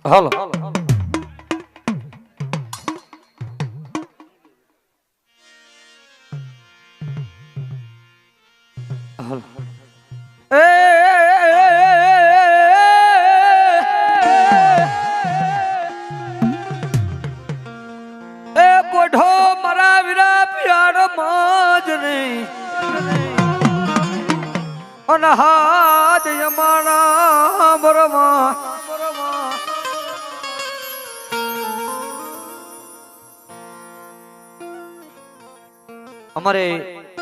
હાલો હાલો એ પોઢો મારા વીરા પ્યાર માજ નહીં અનહાદ યમાના બરમા અમારે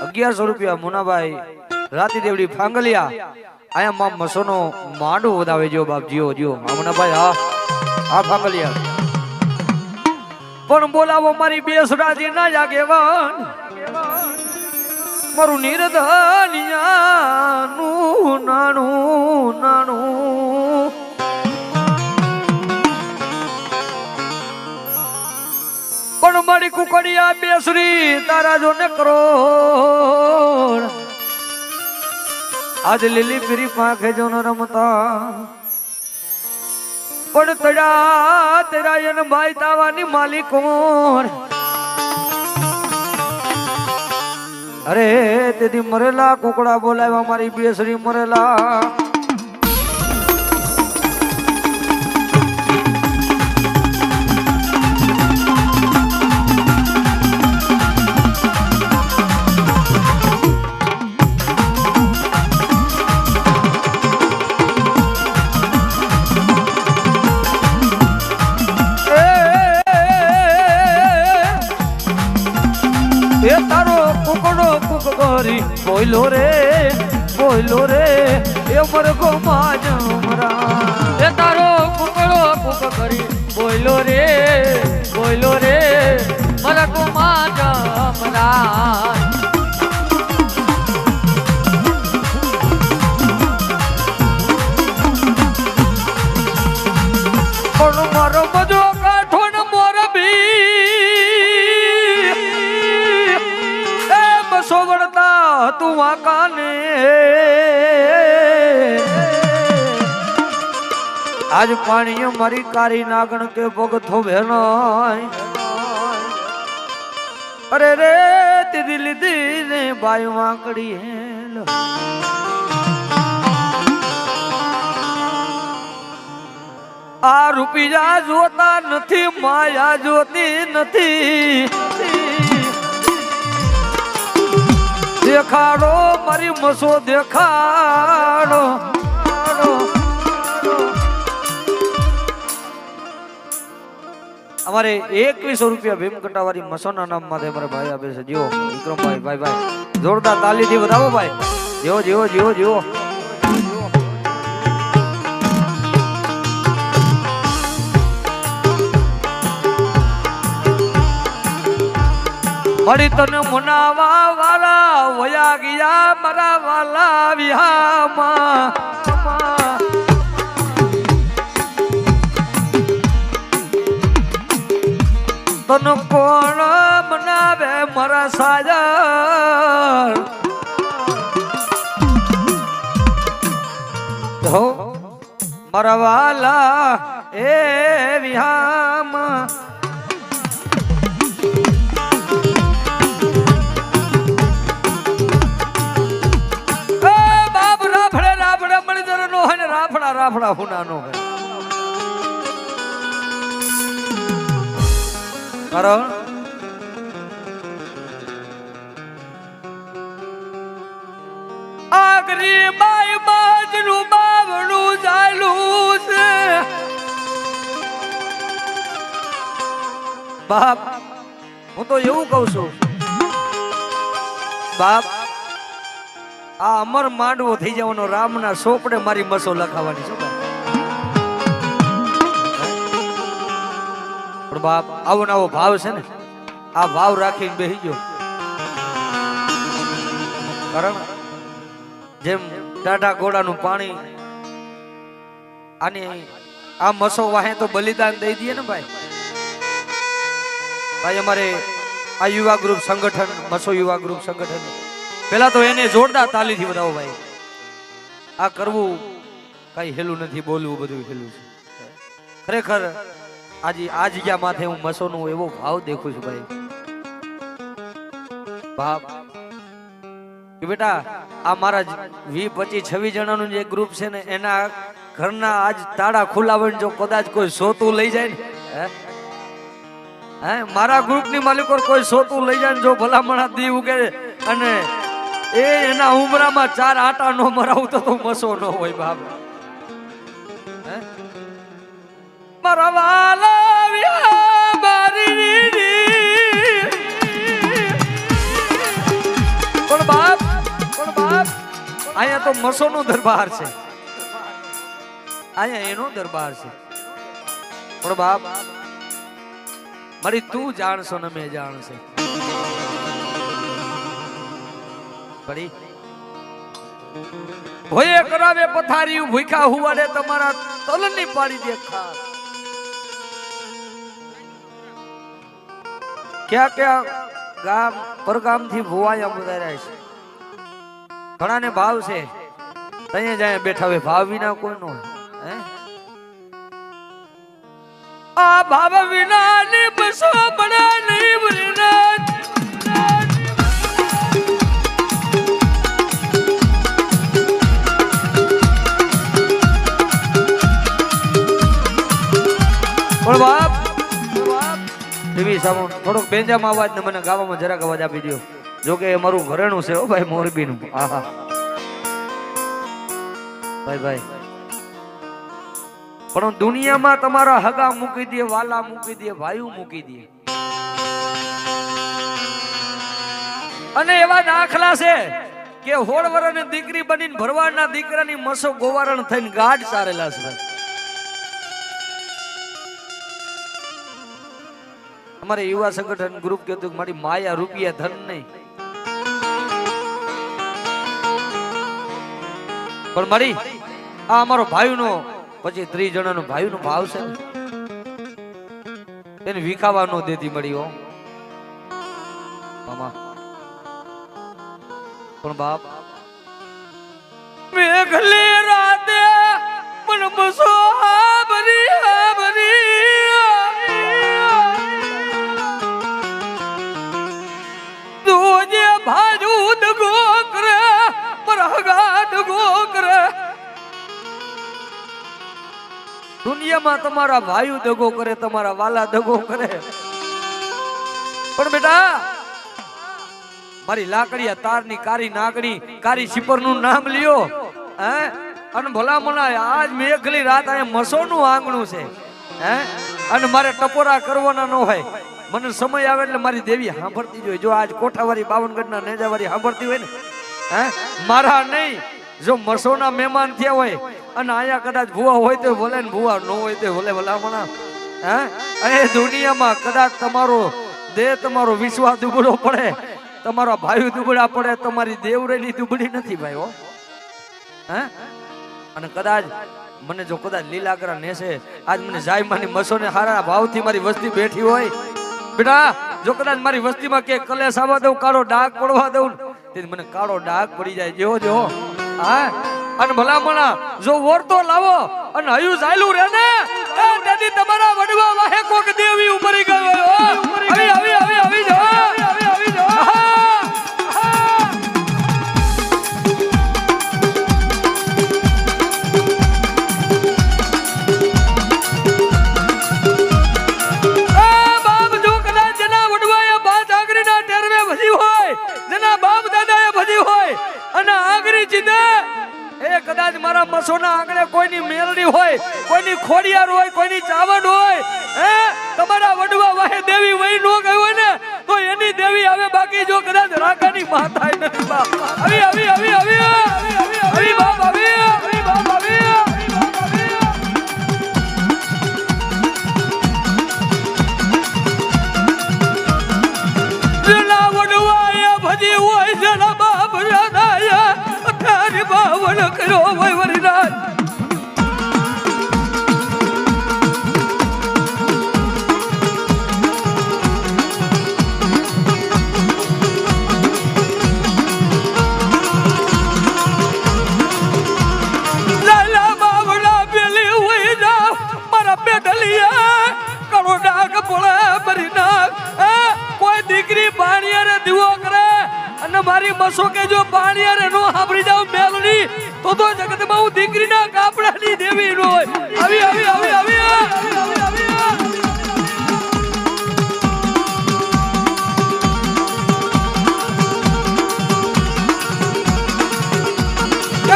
1100 રૂપિયા મુનાભાઈ રાતી દેવડી ફાંગલિયા આયા માં મસોનો માંડો વધાવે જો બાપ જીઓ જીઓ મુનાભાઈ હા ફાંગલિયા પણ બોલાવો મારી બેસડાજી ના જાગેવાન મારું નિરધનિયાનું નાનું નાનું પણ મારી કુકડિયા બેસરી તારા જો ને કરોડ આજ લીલી પીરી પાંખે જો ન રમતા પણ તડા તેરા એન ભાઈ તાવાની માલિક કોણ અરે તેથી મરેલા કુકડા બોલાવ્યા મારી બેસરી મરેલા એ તારો કુકડો કુક કરી બોલો રે એ મરગો માં જમરા એ તારો કુકડો કુક કરી બોલો રે મરગો માં જમરા પણ મારો બધો કાઠો ને મોરબી સોવડતા તું વાકાને આજ પાણી મારી કારી નાગણ કે ભોગ થોભે અરે રે તીધી લીધી ને બાય વાંકડી હેલ આ રૂપિયા જોતા નથી માયા જોતી નથી દેખાડો મારી મસો દેખાડો અમારે 2100 રૂપિયા ભીમ કટાવાળી મસોના નામ માટે અમારે ભાઈ આપે છે જીઓ વિક્રમભાઈ ભાઈ જોરદાર તાલીથી વધાવો ભાઈ જીઓ મળી તને મનાવા વાળા વયા ગયા મારા વાલા વિહામાં તને કોણ મનાવે મારા સાજર મારા વાલા એ વિહામાં રાફડા હુનાનો કારણ આગરી બાઈ બાજનું બાવણું ચાલું છે બાપ હું તો એવું કઉ છું બાપ આ અમર માંડવો થઈ જવાનો રામના સોપડે મારી મસો લખાવાની છે પણ બાપ આવો નવો ભાવ છે ને આ ભાવ રાખીને બેસી ગયો કારણ જેમ ટાઢા ઘોડાનું પાણી આની આ મસો વાહે તો બલિદાન દઈ દઈએ ને ભાઈ અમારે આ યુવા ગ્રુપ સંગઠન મસો યુવા ગ્રુપ સંગઠન પેલા તો એને જોરદાર તાલીથી વધાવો ભાઈ આ કરવું કઈ હેલું નથી બોલવું બધું હેલું છે ખરેખર આજે આ જગ્યા માથે હું મસોનો એવો ભાવ દેખું છું ભાઈ બાપ કે બેટા આ મારા 20, 25, 26 જણાનું જે ગ્રુપ છે ને એના ઘરના આજ તાળા ખુલાવણ જો કદાચ કોઈ સોતું લઈ જાય ને હે મારા ગ્રુપની માલિકો કોઈ સોતું લઈ જાય ને જો ભલામણા દી ઉગે અને એના ઉમરામાં 4 આટા નો મરાવું તો મસો ન હોય બાપ હે મારા વાલા મારી પણ બાપ અહીંયા તો મસોનો દરબાર છે અહીંયા એનો દરબાર છે પણ બાપ મારી તું જાણશો ને મેં જાણશે પડી ભોયે કરાવે પથારી ભૂખા હુવાડે તમારા તલની પાડી દે ખાર ક્યાં ક્યાં ગામ પરગામ થી ભુવાયા મુદાર્યા છે ઘણા ને ભાવ છે તઈએ જાય બેઠા હોય ભાવ વિના કોઈ નો હે આ ભાવ વિના ને બસો બડા નહીં ભરના પણ બાપ ટીવી સામો થોડોક બેંજામાં અવાજ ને મને ગાવામાં જરાક અવાજ આપી દો જો કે મારું ઘરેણું છે હો ભાઈ મોરબીનું આહા ભાઈ પણ દુનિયામાં તમારા હગા મૂકી દે વાલા મૂકી દે ભાઈઓ મૂકી દે અને એવા દાખલા છે કે હોળવરની દીકરી બનીને ભરવાડના દીકરાની મસો ગોવારણ થઈને ગાઢ ચારેલા છે અમારે યુવા સંગઠન ગ્રુપ કહેતું મારી માયા રૂપિયા ધન નહીં પણ મારી આ અમારો ભાઈનો પછી 30 જણાનો ભાઈનો ભાવ છે એને વિખાવા નો દેતી મળી હો મામા પણ બાપ મેઘલે રાતે પણ બસો ભરી તુજે ભાજુ દગો કરે પર હગા દગો કરે દુનિયામાં તમારા ભાઈઓ દગો કરે તમારા વાલા દગો કરે પણ બેટા મારી લાકડીયા તારની કારી નાગણી કારી શીપરનું નામ લ્યો હે અને ભલામણા આજ મેઘલી રાત અહીંયા મસોનું આંગણું છે હે અને મારે ટપોરા કરવાના ન હોય મને સમય આવે એટલે મારી દેવી સાંભળતી જોઈએ જો આજ કોઠાવાળી બાવનગઢના નેજાવાળી સાંભળતી હોય ને હે મારા નહીં જો મસોના મહેમાન થયા હોય અને અહીંયા કદાચ ભૂવા હોય તો ભલે ને ભૂવા ન હોય તો ભલે ભલામણા હે એ દુનિયામાં કદાચ તમારો દેહ તમારો વિશ્વાસ દુબળો પડે તમારા ભાઈઓ દુબળા પડે તમારી દેવરેલી દુબળી નથી ભાઈ હો હે અને કદાચ મને જો કદાચ લીલાકરા નેસે આજ મને જાય માની મસોને હારા ભાવથી મારી વસ્તી બેઠી હોય બેટા જો કદાચ મારી વસ્તીમાં કે કલેશ આવવા દઉં કાળો ડાઘ પડવા દઉં તે મને કાળો ડાઘ પડી જાય જેવો હા અને ભલામણા જો ઓરતો લાવો અને હયું જાયલું રે ને તેથી તમારા વડવા વાહે કોક દેવી ઉપરી ગયો આવી જો કદાચ મારા મસોના આંગણે કોઈની મેલડી હોય કોઈની ખોડિયાર હોય કોઈની ચાવડ હોય હે તમારા વડવા વાહે દેવી વહી નો ગઈ હોય ને તો એની દેવી આવે બાકી જો કદાચ રાકાની માતા નથી બાપ આવી બાપ આવી બાપ આવી જેના વડવા એ ભજી હોય જેના બાપ રાધાયા તારી બાવન કર્યો હોય વરિરાજ લાલા બાવડા પેલી હોય જા મારા પેટ મસો કે જો પાણી અરે નો સાંભળી જાવ મેલડી તો જગતમાં હું દીકરીના કાપડાની દેવી નો હોય. આવી આવી આવી આવી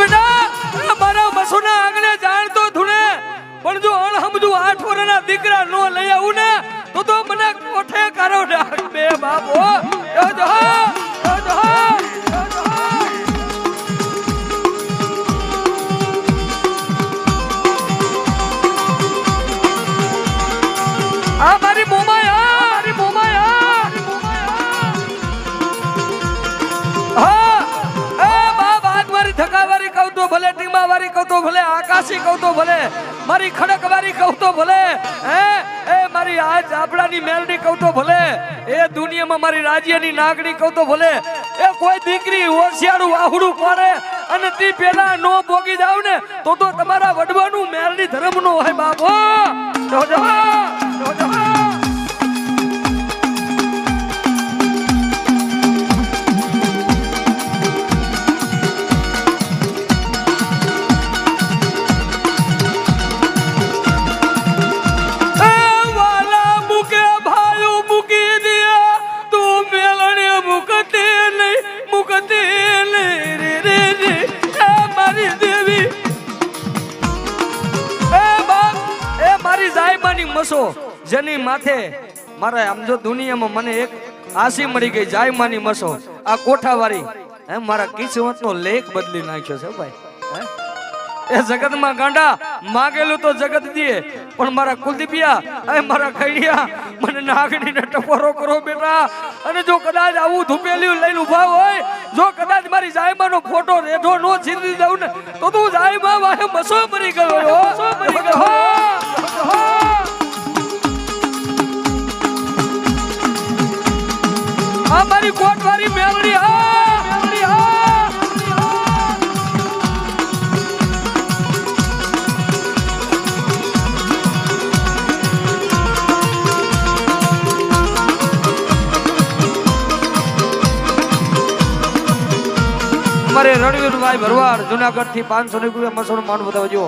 બેટા મારા મસોના આંગણે જાણતો ધૂણે પણ જો અણહમજુ 8 વર્ષના દીકરા નો લઈ આવું ને તો મને કોઠે કરો ડાક બે બાપો. આ મારી મોમાયા થકાવારી કહું તો ભલે, ટીમાવારી કહું તો ભલે, આકાશી કહું તો ભલે, મારી ખડકવારી કહું તો ભલે, એ મારી આ જાબડાની મેલડી કહું તો ભલે, એ દુનિયામાં મારી રાજ્યની નાગણી કહું તો ભલે, એ કોઈ દીકરી હોશિયારું આહુડું પડે અને તી પેલા નો ભોગી જાવ ને તો તમારા વડવાનું મેલડી ધર્મ નો હોય બાપો. મસો જેની માથે મારા આમ જો દુનિયામાં મને એક આસી મળી ગઈ જાયમાની મસો આ કોઠાવાળી મારા કિસ્મત નો લેખ બદલી નાખ્યો છે ભાઈ. એ જગતમાં ગાંડા માગેલું તો જગત દે પણ મારા કુલદીપિયા મારા ખૈડિયા મને નાગણીને ટકોરો કરો બેટા. અને જો કદાચ આવું ધૂપેલિયું લઈને ઉભા હોય, જો કદાચ મારી જાયમાનો ફોટો રેઢો નો છીરી દઉં ને તો તું જાયમા વાહે મસો મરી ગયો. આ મારી કોટવારી મેલડી મારે રણવીરભાઈ ભરવાડ જુનાગઢ થી 500 રૂપિયા મસોનું માન બતાવજો.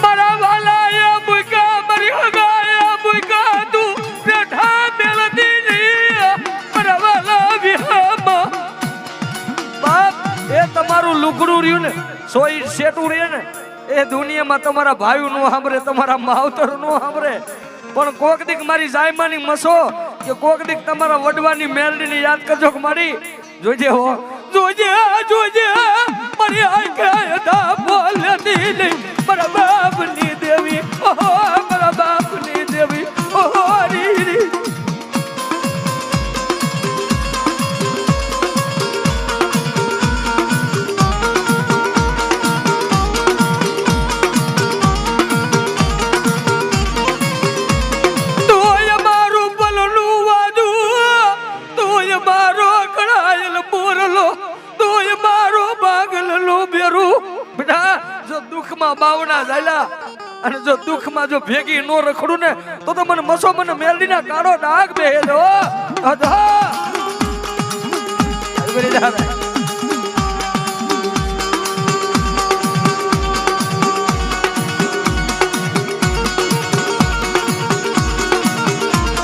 મારા વાલા મુકા મારી હગાયા મુકા તું બેઠા મેલડી મારા વાલા વિહામા બાપ એ તમારું લુગડું રહ્યું ને સોઈ શેટું રહે ને એ દુનિયામાં તમારા ભાઈ નો સાંભળે, તમારા માવતર નો સાંભળે, પણ કોક દીક મારી જાયમાની મસો કે કોક દીક તમારા વડવાની મેલડી ને યાદ કરજો કે મારી જોજે હો જોજે મારી આંખે દા બોલતી નહીં મારા બાપની દેવી ઓહો મારા બાપની દેવી ઓહો રી તોય મારું બલનું વાદુ તોય મારો કળાયેલ બોરલો તોય મારો બાગલલો બેરું બેટા. જો દુઃખમાં બાવણા જાયલા અને જો દુઃખમાં જો ભેગી નો રખડું ને તો મને મસો મને મેલડીના કાળો ડાઘ બેહે જો.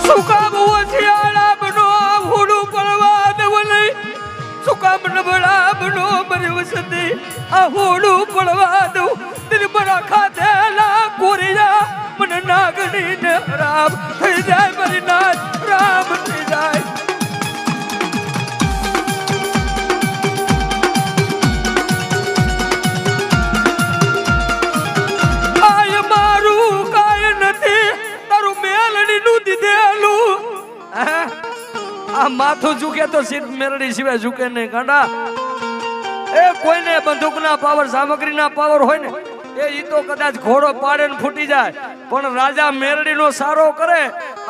સુકામ હોશિયાળા બનો હુડું પડવા દેવ નહીં, સુકામ નબળા બનો મરી વસતી આ હુડું પડવા દઉં તેની બરા ખાધેલા કોરિયા મને નાગણી ને રામ થઈ જાય મારી નાચ રામ થઈ જાય. આય મારું કાય નથી તારું મેલડી નું દીધેલું. આ માથું ઝૂકે તો સીધ મેલડી સિવાય ઝૂકે નહીં ગાંડા. એ કોઈને બંદૂકના પાવર સામગ્રીના પાવર હોય ને એ ઈ તો કદાચ ઘોડો પાડે ને ફૂટી જાય, પણ રાજા મેરડીનો સારો કરે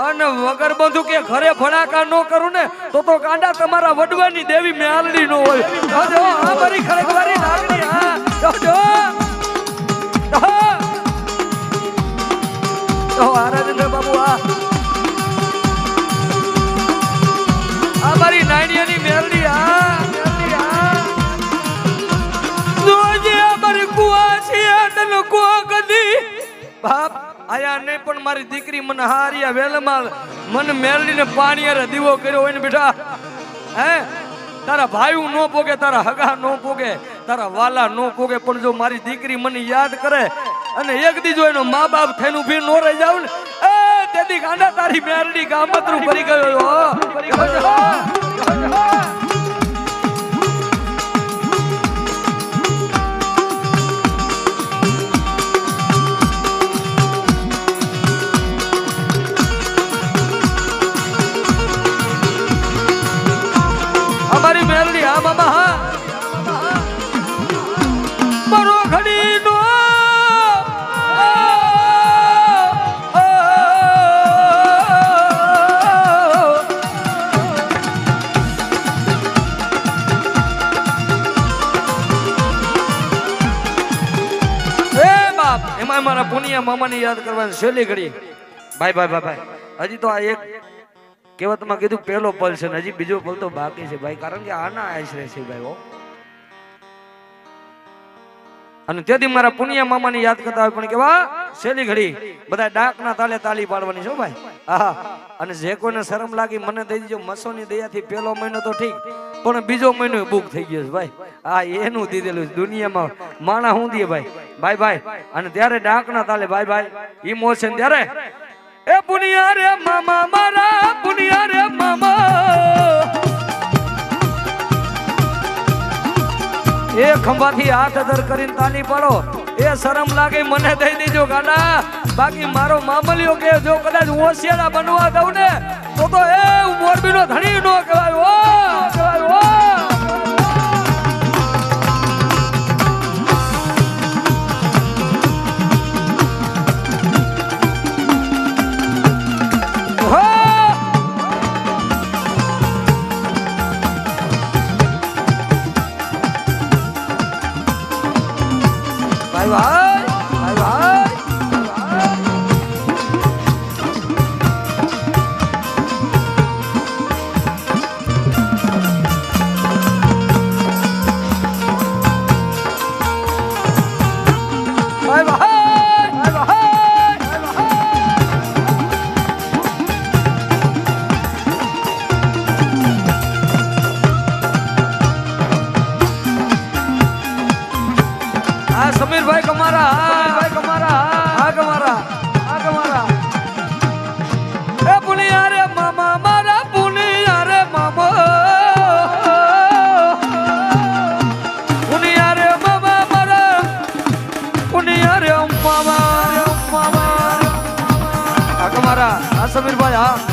અને વગર બંદૂકે ઘરે ભડાકા ન કરું ને તો ગાંડા તમારા વડવાની દેવી મેલડી નો હોય. જોજો આ મારી ખરેખરી નાગણી હા જોજો તો આરાધન બાબુ આ મારી નાયણીયાની મેલડી આ મેલડી આ કો કદી બાપ આયા ને પણ મારી દીકરી મને હારિયા વેલમાં મને મેલડીને પાણી અરે દીવો કર્યો હોય ને બેટા હે તારા ભાઈ નો પોગે તારા હગા નો પોગે તારા વાલા નો પોગે પણ જો મારી દીકરી મને યાદ કરે અને એક દી જો એનો મા બાપ થઈને ઊભી નો રહી જાવ ને એ તેથી ગાંડા તારી મેલડી ગામતરું ભરી ગયો અમારી મેલડી હા મામા હા મારો ઘડી નો એમાં મારા પુનિયા મામાની યાદ કરવાની છેલ્લી ઘડી ભાઈ ભાઈ ભાઈ ભાઈ હજી તો આ એક કહેવતમાં કીધું પહેલો પલ છે ને હજી બીજો પલ તો બાકી છે ભાઈ કારણ કે આના આશરે છે ભાઈ હો અને તેથી મારા પુનિયા મામાની યાદ કરતા હોય પણ કેવા છેલ્લી ઘડી બધા ડાકના તાલે તાલી પાડવાની છો ભાઈ હા અને જે કોઈને શરમ લાગી મને દઈ દીજો મસોની દયાથી પહેલો મહિનો તો ઠીક પણ બીજો મહિનો બુક થઈ ગયો છે ભાઈ હા એનું દીધેલું છે દુનિયામાં માણા હું દે ભાઈ ભાઈ ભાઈ અને ત્યારે ડાકના તાલે ભાઈ ભાઈ ઇમોશન ત્યારે એ પુનિયા રે મામા મારા પુનિયા રે મામા એ ખંભાથી હાથ અધર કરીને તાલી પાડો એ શરમ લાગે મને દઈ દેજો ગાડા બાકી મારો મામલિયો કે જો કદાચ હોશિયારા બનવા દઉં ને તો એ મોરબીનો ધણી નો કહેવાય ઓ કહેવાય ઓ સમીરભાઈ કમારા ભાઈ કમારા આ કમારા આ કમારા એ પુનિયા રે મામા મારા પુનિયા રે મામા પુનિયા રે મામા મારા પુનિયા રે મામા આ કમારા આ સમીરભાઈ હા